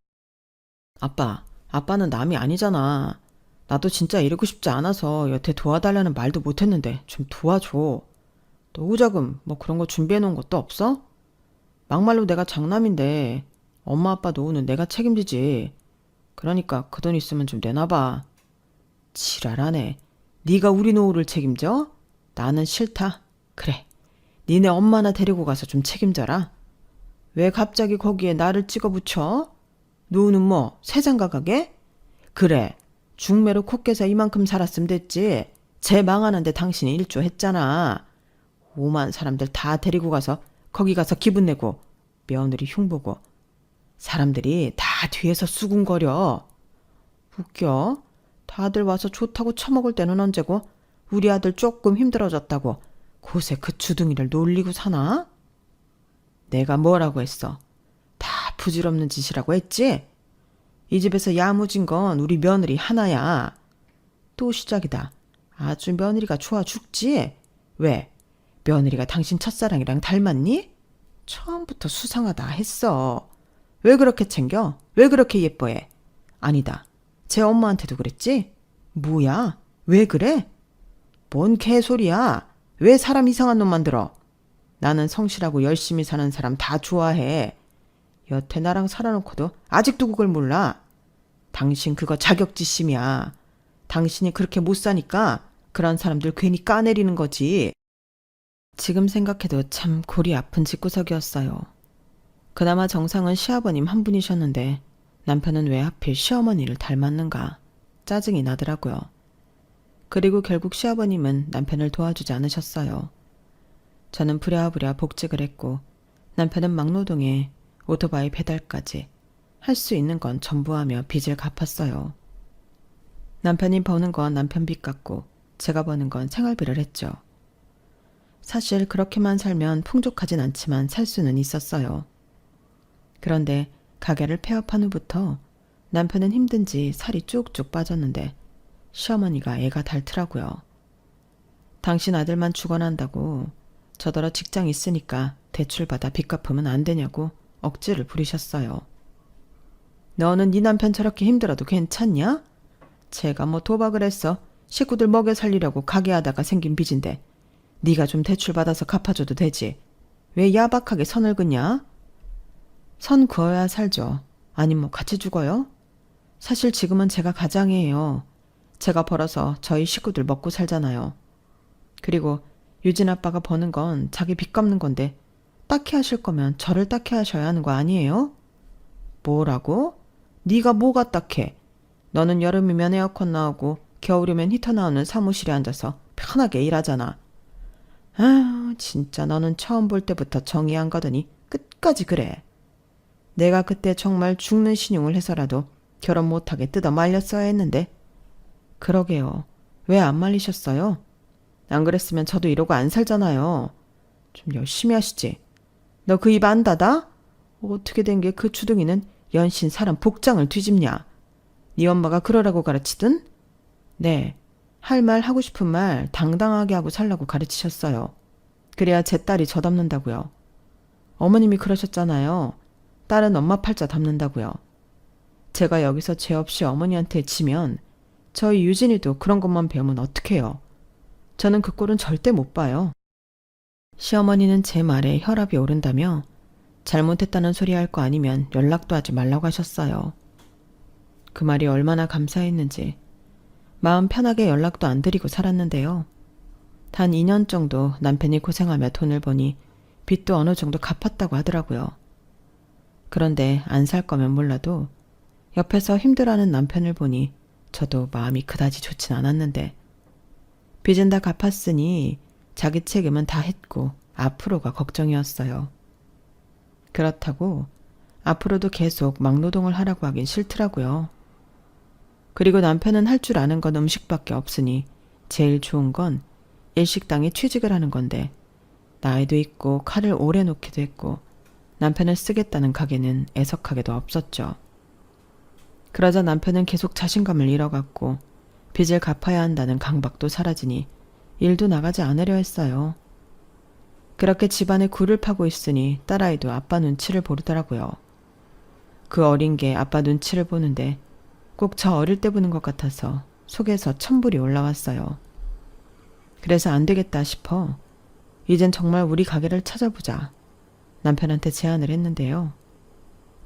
아빠는 남이 아니잖아. 나도 진짜 이러고 싶지 않아서 여태 도와달라는 말도 못했는데 좀 도와줘. 노후자금 뭐 그런 거 준비해 놓은 것도 없어? 막말로 내가 장남인데 엄마 아빠 노후는 내가 책임지지. 그러니까 그 돈 있으면 좀 내놔봐. 지랄하네. 네가 우리 노후를 책임져? 나는 싫다. 그래. 니네 엄마나 데리고 가서 좀 책임져라. 왜 갑자기 거기에 나를 찍어 붙여? 노후는 뭐 새장가 가게? 그래. 중매로 코 깨서 이만큼 살았으면 됐지. 쟤 망하는데 당신이 일조했잖아. 오만 사람들 다 데리고 가서 거기 가서 기분 내고 며느리 흉보고 사람들이 다 뒤에서 수군거려. 웃겨. 다들 와서 좋다고 처먹을 때는 언제고 우리 아들 조금 힘들어졌다고 곳에 그 주둥이를 놀리고 사나? 내가 뭐라고 했어? 다 부질없는 짓이라고 했지? 이 집에서 야무진 건 우리 며느리 하나야. 또 시작이다. 아주 며느리가 좋아 죽지? 왜? 며느리가 당신 첫사랑이랑 닮았니? 처음부터 수상하다 했어. 왜 그렇게 챙겨? 왜 그렇게 예뻐해? 아니다. 제 엄마한테도 그랬지? 뭐야? 왜 그래? 뭔 개소리야? 왜 사람 이상한 놈 만들어? 나는 성실하고 열심히 사는 사람 다 좋아해. 여태 나랑 살아놓고도 아직도 그걸 몰라. 당신 그거 자격지심이야. 당신이 그렇게 못 사니까 그런 사람들 괜히 까내리는 거지. 지금 생각해도 참 골이 아픈 집구석이었어요. 그나마 정상은 시아버님 한 분이셨는데 남편은 왜 하필 시어머니를 닮았는가 짜증이 나더라고요. 그리고 결국 시아버님은 남편을 도와주지 않으셨어요. 저는 부랴부랴 복직을 했고 남편은 막노동에 오토바이 배달까지 할 수 있는 건 전부 하며 빚을 갚았어요. 남편이 버는 건 남편 빚 갚고 제가 버는 건 생활비를 했죠. 사실 그렇게만 살면 풍족하진 않지만 살 수는 있었어요. 그런데 가게를 폐업한 후부터 남편은 힘든지 살이 쭉쭉 빠졌는데 시어머니가 애가 닳더라고요. 당신 아들만 죽어난다고 저더러 직장 있으니까 대출받아 빚 갚으면 안 되냐고 억지를 부리셨어요. 너는 네 남편 저렇게 힘들어도 괜찮냐? 제가 뭐 도박을 했어. 식구들 먹여 살리려고 가게 하다가 생긴 빚인데 네가 좀 대출받아서 갚아줘도 되지. 왜 야박하게 선을 긋냐? 선 그어야 살죠. 아님 뭐 같이 죽어요? 사실 지금은 제가 가장이에요. 제가 벌어서 저희 식구들 먹고 살잖아요. 그리고 유진 아빠가 버는 건 자기 빚 갚는 건데 딱히 하실 거면 저를 딱히 하셔야 하는 거 아니에요? 뭐라고? 네가 뭐가 딱해? 너는 여름이면 에어컨 나오고 겨울이면 히터 나오는 사무실에 앉아서 편하게 일하잖아. 아, 진짜 너는 처음 볼 때부터 정이 안 가더니 끝까지 그래. 내가 그때 정말 죽는 신용을 해서라도 결혼 못하게 뜯어 말렸어야 했는데. 그러게요. 왜 안 말리셨어요? 안 그랬으면 저도 이러고 안 살잖아요. 좀 열심히 하시지. 너 그 입 안 닫아? 어떻게 된 게 그 주둥이는 연신 사람 복장을 뒤집냐? 네 엄마가 그러라고 가르치든? 네. 할 말 하고 싶은 말 당당하게 하고 살라고 가르치셨어요. 그래야 제 딸이 저 닮는다고요. 어머님이 그러셨잖아요. 딸은 엄마 팔자 닮는다고요. 제가 여기서 죄 없이 어머니한테 지면 저희 유진이도 그런 것만 배우면 어떡해요. 저는 그 꼴은 절대 못 봐요. 시어머니는 제 말에 혈압이 오른다며 잘못했다는 소리 할 거 아니면 연락도 하지 말라고 하셨어요. 그 말이 얼마나 감사했는지 마음 편하게 연락도 안 드리고 살았는데요. 단 2년 정도 남편이 고생하며 돈을 버니 빚도 어느 정도 갚았다고 하더라고요. 그런데 안 살 거면 몰라도 옆에서 힘들어하는 남편을 보니 저도 마음이 그다지 좋진 않았는데 빚은 다 갚았으니 자기 책임은 다 했고 앞으로가 걱정이었어요. 그렇다고 앞으로도 계속 막노동을 하라고 하긴 싫더라고요. 그리고 남편은 할 줄 아는 건 음식밖에 없으니 제일 좋은 건 일식당에 취직을 하는 건데 나이도 있고 칼을 오래 놓기도 했고 남편을 쓰겠다는 가게는 애석하게도 없었죠. 그러자 남편은 계속 자신감을 잃어갔고 빚을 갚아야 한다는 강박도 사라지니 일도 나가지 않으려 했어요. 그렇게 집안에 굴을 파고 있으니 딸아이도 아빠 눈치를 보더라고요. 그 어린 게 아빠 눈치를 보는데 꼭 저 어릴 때 보는 것 같아서 속에서 천불이 올라왔어요. 그래서 안 되겠다 싶어 이젠 정말 우리 가게를 찾아보자 남편한테 제안을 했는데요.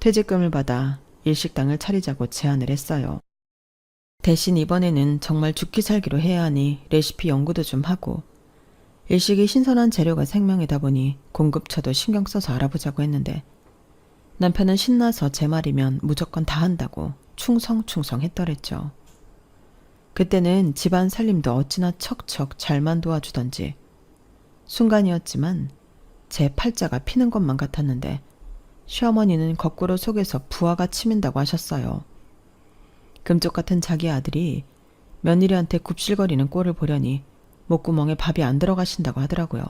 퇴직금을 받아 일식당을 차리자고 제안을 했어요. 대신 이번에는 정말 죽기 살기로 해야 하니 레시피 연구도 좀 하고 일식이 신선한 재료가 생명이다 보니 공급처도 신경 써서 알아보자고 했는데 남편은 신나서 제 말이면 무조건 다 한다고 충성충성했더랬죠. 그때는 집안 살림도 어찌나 척척 잘만 도와주던지 순간이었지만 제 팔자가 피는 것만 같았는데 시어머니는 거꾸로 속에서 부하가 치민다고 하셨어요. 금쪽 같은 자기 아들이 며느리한테 굽실거리는 꼴을 보려니 목구멍에 밥이 안 들어가신다고 하더라고요.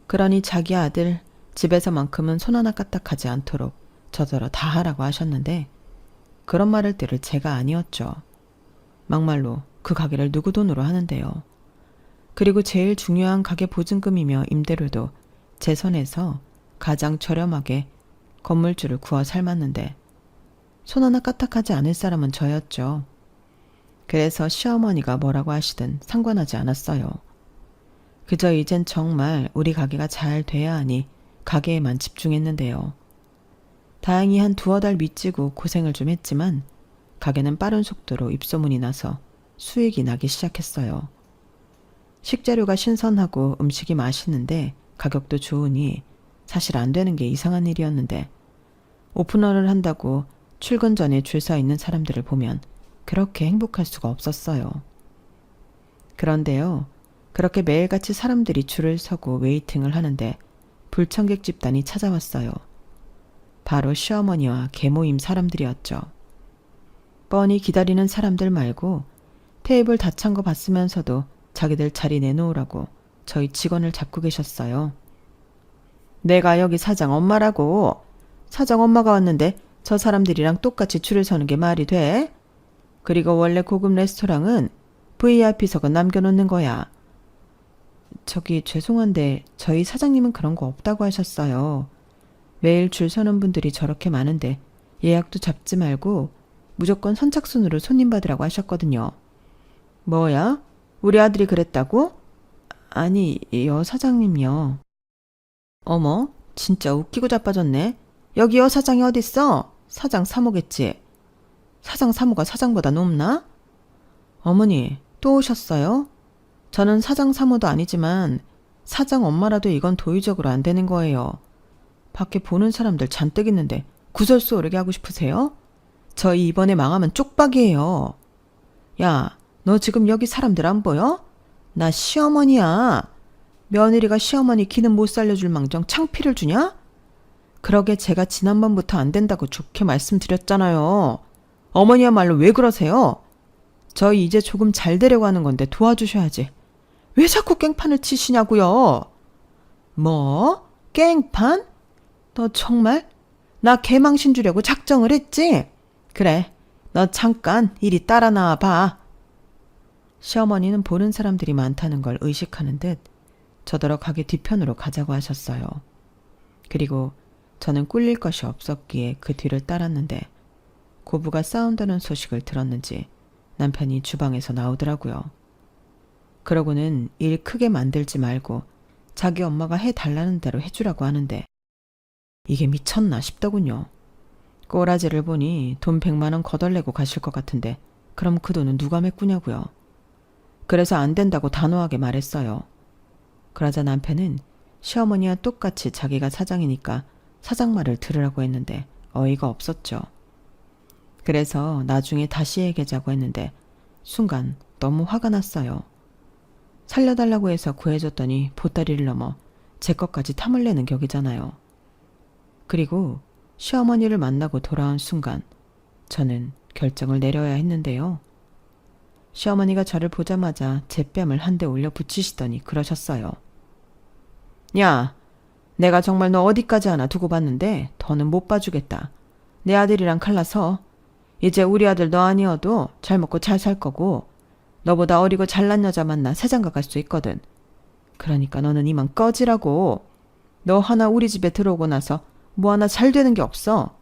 그러니 자기 아들 집에서만큼은 손 하나 까딱하지 않도록 저더러 다 하라고 하셨는데 그런 말을 들을 제가 아니었죠. 막말로 그 가게를 누구 돈으로 하는데요. 그리고 제일 중요한 가게 보증금이며 임대료도 제 손에서 가장 저렴하게 건물주를 구워 삶았는데 손 하나 까딱하지 않을 사람은 저였죠. 그래서 시어머니가 뭐라고 하시든 상관하지 않았어요. 그저 이젠 정말 우리 가게가 잘 돼야 하니 가게에만 집중했는데요. 다행히 한 두어 달 미치고 고생을 좀 했지만 가게는 빠른 속도로 입소문이 나서 수익이 나기 시작했어요. 식재료가 신선하고 음식이 맛있는데 가격도 좋으니 사실 안 되는 게 이상한 일이었는데 오프너를 한다고 출근 전에 줄 서 있는 사람들을 보면 그렇게 행복할 수가 없었어요. 그런데요, 그렇게 매일같이 사람들이 줄을 서고 웨이팅을 하는데 불청객 집단이 찾아왔어요. 바로 시어머니와 계모임 사람들이었죠. 뻔히 기다리는 사람들 말고 테이블 다 찬 거 봤으면서도 자기들 자리 내놓으라고 저희 직원을 잡고 계셨어요. 내가 여기 사장 엄마라고. 사장 엄마가 왔는데 저 사람들이랑 똑같이 줄을 서는 게 말이 돼? 그리고 원래 고급 레스토랑은 VIP석은 남겨놓는 거야. 저기 죄송한데 저희 사장님은 그런 거 없다고 하셨어요. 매일 줄 서는 분들이 저렇게 많은데 예약도 잡지 말고 무조건 선착순으로 손님 받으라고 하셨거든요. 뭐야? 우리 아들이 그랬다고? 아니, 여 사장님요. 어머, 진짜 웃기고 자빠졌네. 여기 여 사장이 어딨어? 사장 사모겠지. 사장 사모가 사장보다 높나? 어머니, 또 오셨어요? 저는 사장 사모도 아니지만 사장 엄마라도 이건 도의적으로 안 되는 거예요. 밖에 보는 사람들 잔뜩 있는데 구설수 오르게 하고 싶으세요? 저희 이번에 망하면 쪽박이에요. 야, 너 지금 여기 사람들 안 보여? 나 시어머니야. 며느리가 시어머니 기는 못 살려줄 망정 창피를 주냐? 그러게 제가 지난번부터 안 된다고 좋게 말씀드렸잖아요. 어머니야말로 왜 그러세요? 저희 이제 조금 잘 되려고 하는 건데 도와주셔야지. 왜 자꾸 깽판을 치시냐고요? 뭐? 깽판? 너 정말? 나 개망신 주려고 작정을 했지? 그래, 너 잠깐 이리 따라 나와 봐. 시어머니는 보는 사람들이 많다는 걸 의식하는 듯 저더러 가게 뒤편으로 가자고 하셨어요. 그리고 저는 꿀릴 것이 없었기에 그 뒤를 따랐는데 고부가 싸운다는 소식을 들었는지 남편이 주방에서 나오더라고요. 그러고는 일 크게 만들지 말고 자기 엄마가 해달라는 대로 해주라고 하는데 이게 미쳤나 싶더군요. 꼬라지를 보니 돈 100만 원 거덜내고 가실 것 같은데 그럼 그 돈은 누가 메꾸냐고요. 그래서 안 된다고 단호하게 말했어요. 그러자 남편은 시어머니와 똑같이 자기가 사장이니까 사장 말을 들으라고 했는데 어이가 없었죠. 그래서 나중에 다시 얘기하자고 했는데 순간 너무 화가 났어요. 살려달라고 해서 구해줬더니 보따리를 넘어 제 것까지 탐을 내는 격이잖아요. 그리고 시어머니를 만나고 돌아온 순간 저는 결정을 내려야 했는데요. 시어머니가 저를 보자마자 제 뺨을 한 대 올려 붙이시더니 그러셨어요. 야, 내가 정말 너 어디까지 하나 두고 봤는데 더는 못 봐주겠다. 내 아들이랑 갈라서 이제 우리 아들 너 아니어도 잘 먹고 잘 살 거고 너보다 어리고 잘난 여자 만나 새장가 갈 수 있거든. 그러니까 너는 이만 꺼지라고. 너 하나 우리 집에 들어오고 나서 뭐 하나 잘 되는 게 없어.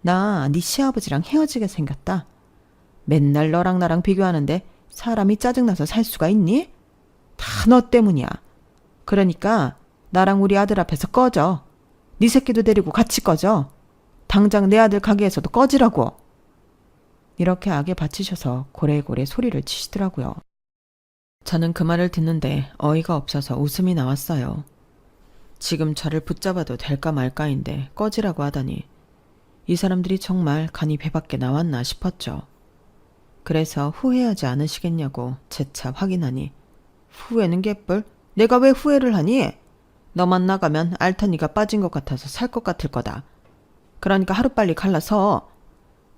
나 네 시아버지랑 헤어지게 생겼다. 맨날 너랑 나랑 비교하는데 사람이 짜증나서 살 수가 있니? 다 너 때문이야. 그러니까 나랑 우리 아들 앞에서 꺼져. 네 새끼도 데리고 같이 꺼져. 당장 내 아들 가게에서도 꺼지라고. 이렇게 악에 바치셔서 고래고래 소리를 치시더라고요. 저는 그 말을 듣는데 어이가 없어서 웃음이 나왔어요. 지금 저를 붙잡아도 될까 말까인데 꺼지라고 하다니 이 사람들이 정말 간이 배밖에 나왔나 싶었죠. 그래서 후회하지 않으시겠냐고 재차 확인하니 후회는 개뿔? 내가 왜 후회를 하니? 너만 나가면 알턴이가 빠진 것 같아서 살 것 같을 거다. 그러니까 하루빨리 갈라서.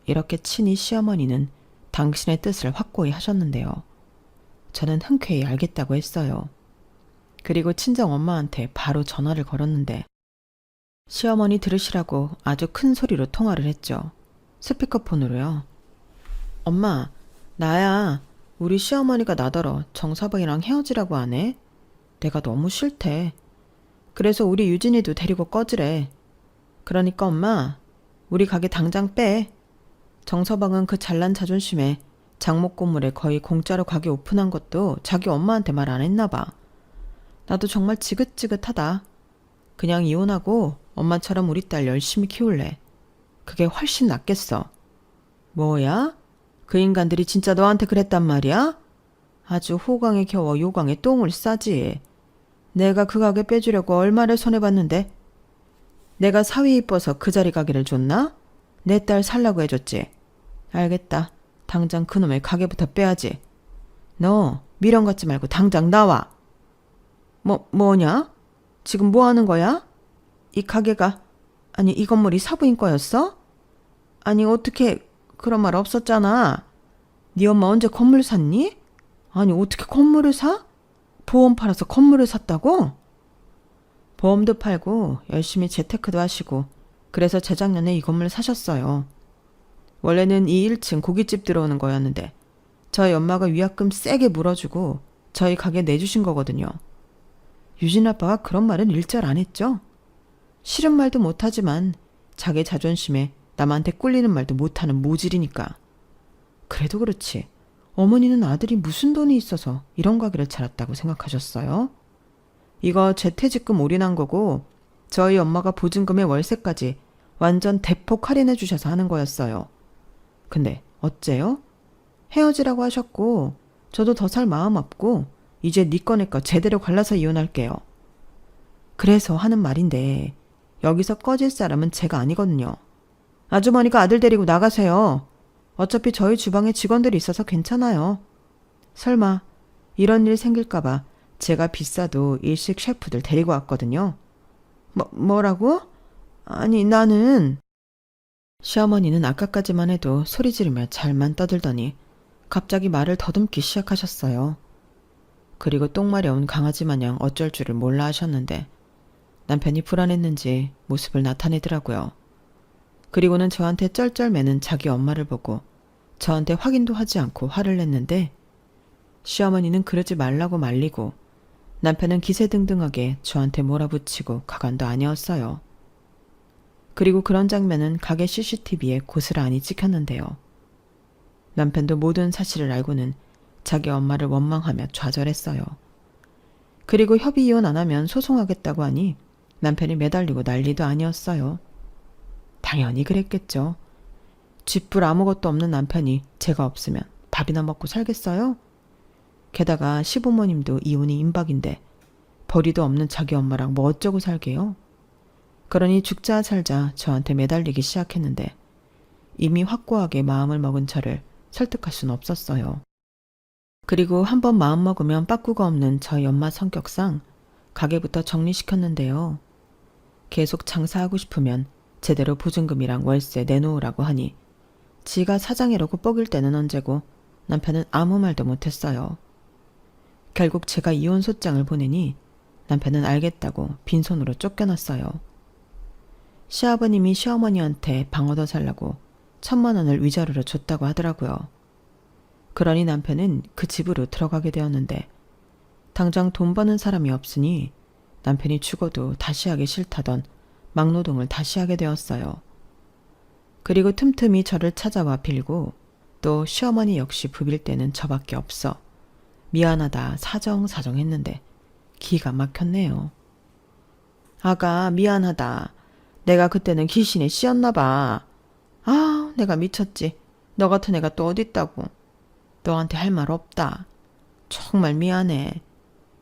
이렇게 친히 시어머니는 당신의 뜻을 확고히 하셨는데요. 저는 흔쾌히 알겠다고 했어요. 그리고 친정엄마한테 바로 전화를 걸었는데 시어머니 들으시라고 아주 큰 소리로 통화를 했죠. 스피커폰으로요. 엄마, 나야. 우리 시어머니가 나더러 정서방이랑 헤어지라고 하네. 내가 너무 싫대. 그래서 우리 유진이도 데리고 꺼지래. 그러니까 엄마, 우리 가게 당장 빼. 정서방은 그 잘난 자존심에 장목 건물에 거의 공짜로 가게 오픈한 것도 자기 엄마한테 말 안 했나 봐. 나도 정말 지긋지긋하다. 그냥 이혼하고 엄마처럼 우리 딸 열심히 키울래. 그게 훨씬 낫겠어. 뭐야? 그 인간들이 진짜 너한테 그랬단 말이야? 아주 호강에 겨워 요강에 똥을 싸지. 내가 그 가게 빼주려고 얼마를 손해봤는데? 내가 사위 이뻐서 그 자리 가게를 줬나? 내 딸 살라고 해줬지. 알겠다. 당장 그놈의 가게부터 빼야지. 너 미련 갖지 말고 당장 나와. 뭐냐? 지금 뭐 하는 거야? 이 가게가, 아니 이 건물이 사부인 거였어? 아니 어떻게 그런 말 없었잖아. 네 엄마 언제 건물 샀니? 아니 어떻게 건물을 사? 보험 팔아서 건물을 샀다고? 보험도 팔고 열심히 재테크도 하시고 그래서 재작년에 이 건물 사셨어요. 원래는 이 1층 고깃집 들어오는 거였는데 저희 엄마가 위약금 세게 물어주고 저희 가게 내주신 거거든요. 유진 아빠가 그런 말은 일절 안 했죠. 싫은 말도 못하지만 자기 자존심에 남한테 꿀리는 말도 못하는 모질이니까. 그래도 그렇지 어머니는 아들이 무슨 돈이 있어서 이런 가게를 차렸다고 생각하셨어요? 이거 재퇴직금 올인한 거고 저희 엄마가 보증금의 월세까지 완전 대폭 할인해 주셔서 하는 거였어요. 근데 어째요? 헤어지라고 하셨고 저도 더 살 마음 없고 이제 네 거 내 거 제대로 갈라서 이혼할게요. 그래서 하는 말인데 여기서 꺼질 사람은 제가 아니거든요. 아주머니가 아들 데리고 나가세요. 어차피 저희 주방에 직원들이 있어서 괜찮아요. 설마 이런 일 생길까봐 제가 비싸도 일식 셰프들 데리고 왔거든요. 뭐라고? 아니 나는... 시어머니는 아까까지만 해도 소리 지르며 잘만 떠들더니 갑자기 말을 더듬기 시작하셨어요. 그리고 똥마려운 강아지 마냥 어쩔 줄을 몰라 하셨는데 남편이 불안했는지 모습을 나타내더라고요. 그리고는 저한테 쩔쩔매는 자기 엄마를 보고 저한테 확인도 하지 않고 화를 냈는데 시어머니는 그러지 말라고 말리고 남편은 기세등등하게 저한테 몰아붙이고 가관도 아니었어요. 그리고 그런 장면은 가게 CCTV에 고스란히 찍혔는데요. 남편도 모든 사실을 알고는 자기 엄마를 원망하며 좌절했어요. 그리고 협의 이혼 안 하면 소송하겠다고 하니 남편이 매달리고 난리도 아니었어요. 당연히 그랬겠죠. 쥐뿔 아무것도 없는 남편이 제가 없으면 밥이나 먹고 살겠어요? 게다가 시부모님도 이혼이 임박인데 벌이도 없는 자기 엄마랑 뭐 어쩌고 살게요? 그러니 죽자 살자 저한테 매달리기 시작했는데 이미 확고하게 마음을 먹은 저를 설득할 수는 없었어요. 그리고 한번 마음먹으면 빠꾸가 없는 저희 엄마 성격상 가게부터 정리시켰는데요. 계속 장사하고 싶으면 제대로 보증금이랑 월세 내놓으라고 하니 지가 사장이라고 뻐길 때는 언제고 남편은 아무 말도 못했어요. 결국 제가 이혼 소장을 보내니 남편은 알겠다고 빈손으로 쫓겨났어요. 시아버님이 시어머니한테 방 얻어 살라고 1,000만 원을 위자료로 줬다고 하더라고요. 그러니 남편은 그 집으로 들어가게 되었는데 당장 돈 버는 사람이 없으니 남편이 죽어도 다시 하기 싫다던 막노동을 다시 하게 되었어요. 그리고 틈틈이 저를 찾아와 빌고 또 시어머니 역시 부빌 때는 저밖에 없어 미안하다 사정사정 했는데 기가 막혔네요. 아가 미안하다. 내가 그때는 귀신에 씌었나 봐. 아 내가 미쳤지. 너 같은 애가 또 어딨다고. 너한테 할 말 없다. 정말 미안해.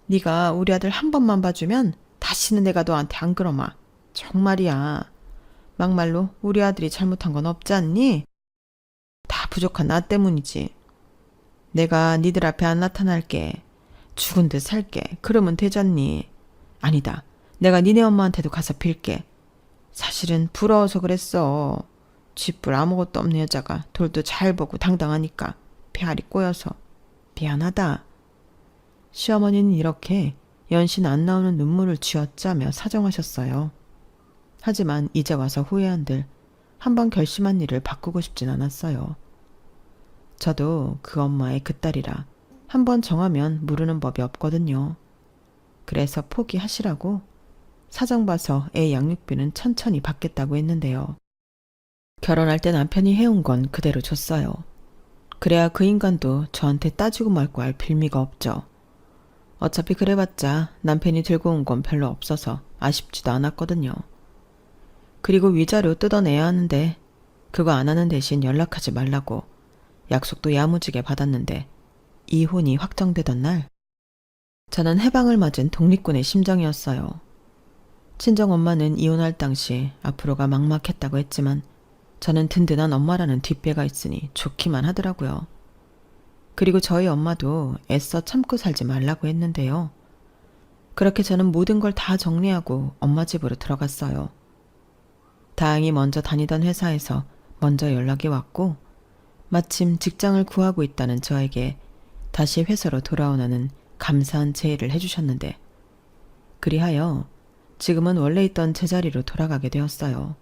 네가 우리 아들 한 번만 봐주면 다시는 내가 너한테 안 그러마. 정말이야. 막말로 우리 아들이 잘못한 건 없지 않니? 다 부족한 나 때문이지. 내가 니들 앞에 안 나타날게. 죽은 듯 살게. 그러면 되잖니. 아니다. 내가 니네 엄마한테도 가서 빌게. 사실은 부러워서 그랬어. 쥐뿔 아무것도 없는 여자가 돌도 잘 보고 당당하니까 배알이 꼬여서 미안하다. 시어머니는 이렇게 연신 안 나오는 눈물을 쥐어짜며 사정하셨어요. 하지만 이제 와서 후회한들 한번 결심한 일을 바꾸고 싶진 않았어요. 저도 그 엄마의 그 딸이라 한번 정하면 모르는 법이 없거든요. 그래서 포기하시라고 사정 봐서 애 양육비는 천천히 받겠다고 했는데요. 결혼할 때 남편이 해온 건 그대로 줬어요. 그래야 그 인간도 저한테 따지고 말고 할 빌미가 없죠. 어차피 그래봤자 남편이 들고 온 건 별로 없어서 아쉽지도 않았거든요. 그리고 위자료 뜯어내야 하는데 그거 안 하는 대신 연락하지 말라고 약속도 야무지게 받았는데 이혼이 확정되던 날 저는 해방을 맞은 독립군의 심정이었어요. 친정엄마는 이혼할 당시 앞으로가 막막했다고 했지만 저는 든든한 엄마라는 뒷배가 있으니 좋기만 하더라고요. 그리고 저희 엄마도 애써 참고 살지 말라고 했는데요. 그렇게 저는 모든 걸 다 정리하고 엄마 집으로 들어갔어요. 다행히 먼저 다니던 회사에서 먼저 연락이 왔고 마침 직장을 구하고 있다는 저에게 다시 회사로 돌아오라는 감사한 제의를 해주셨는데 그리하여 지금은 원래 있던 제자리로 돌아가게 되었어요.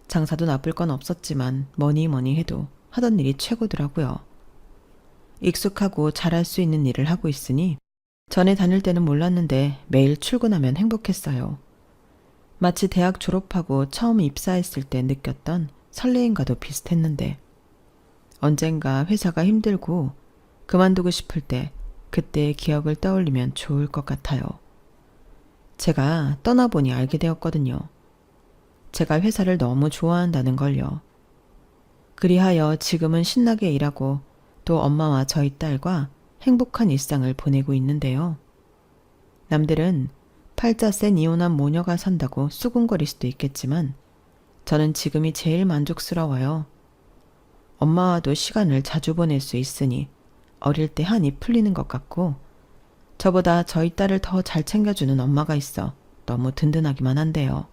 장사도 나쁠 건 없었지만 뭐니 해도 하던 일이 최고더라고요. 익숙하고 잘할 수 있는 일을 하고 있으니 전에 다닐 때는 몰랐는데 매일 출근하면 행복했어요. 마치 대학 졸업하고 처음 입사했을 때 느꼈던 설레임과도 비슷했는데 언젠가 회사가 힘들고 그만두고 싶을 때 그때의 기억을 떠올리면 좋을 것 같아요. 제가 떠나보니 알게 되었거든요. 제가 회사를 너무 좋아한다는 걸요. 그리하여 지금은 신나게 일하고 또 엄마와 저희 딸과 행복한 일상을 보내고 있는데요. 남들은 팔자 센 이혼한 모녀가 산다고 수군거릴 수도 있겠지만 저는 지금이 제일 만족스러워요. 엄마와도 시간을 자주 보낼 수 있으니 어릴 때 한이 풀리는 것 같고 저보다 저희 딸을 더 잘 챙겨주는 엄마가 있어 너무 든든하기만 한데요.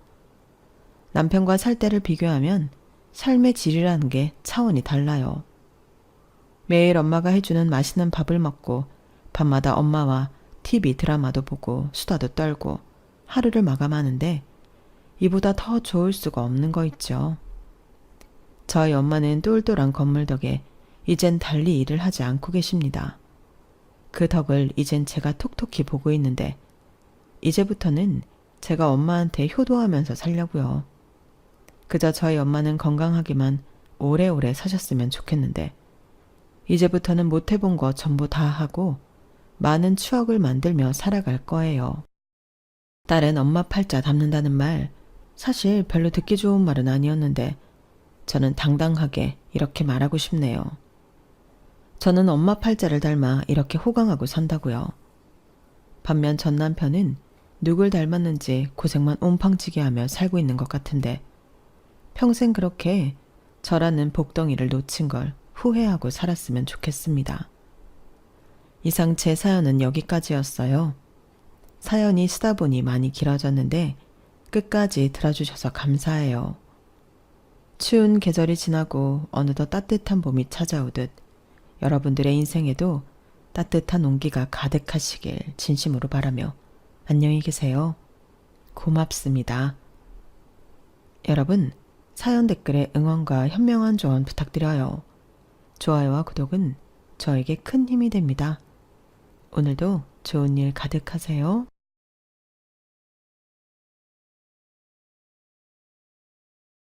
남편과 살 때를 비교하면 삶의 질이라는 게 차원이 달라요. 매일 엄마가 해주는 맛있는 밥을 먹고 밤마다 엄마와 TV 드라마도 보고 수다도 떨고 하루를 마감하는데 이보다 더 좋을 수가 없는 거 있죠. 저희 엄마는 똘똘한 건물 덕에 이젠 달리 일을 하지 않고 계십니다. 그 덕을 이젠 제가 톡톡히 보고 있는데 이제부터는 제가 엄마한테 효도하면서 살려고요. 그저 저희 엄마는 건강하기만 오래오래 사셨으면 좋겠는데 이제부터는 못해본 거 전부 다 하고 많은 추억을 만들며 살아갈 거예요. 딸은 엄마 팔자 닮는다는 말 사실 별로 듣기 좋은 말은 아니었는데 저는 당당하게 이렇게 말하고 싶네요. 저는 엄마 팔자를 닮아 이렇게 호강하고 산다고요. 반면 전 남편은 누굴 닮았는지 고생만 옴팡지게 하며 살고 있는 것 같은데 평생 그렇게 저라는 복덩이를 놓친 걸 후회하고 살았으면 좋겠습니다. 이상 제 사연은 여기까지였어요. 사연이 쓰다 보니 많이 길어졌는데 끝까지 들어주셔서 감사해요. 추운 계절이 지나고 어느덧 따뜻한 봄이 찾아오듯 여러분들의 인생에도 따뜻한 온기가 가득하시길 진심으로 바라며 안녕히 계세요. 고맙습니다. 여러분, 사연 댓글에 응원과 현명한 조언 부탁드려요. 좋아요와 구독은 저에게 큰 힘이 됩니다. 오늘도 좋은 일 가득하세요.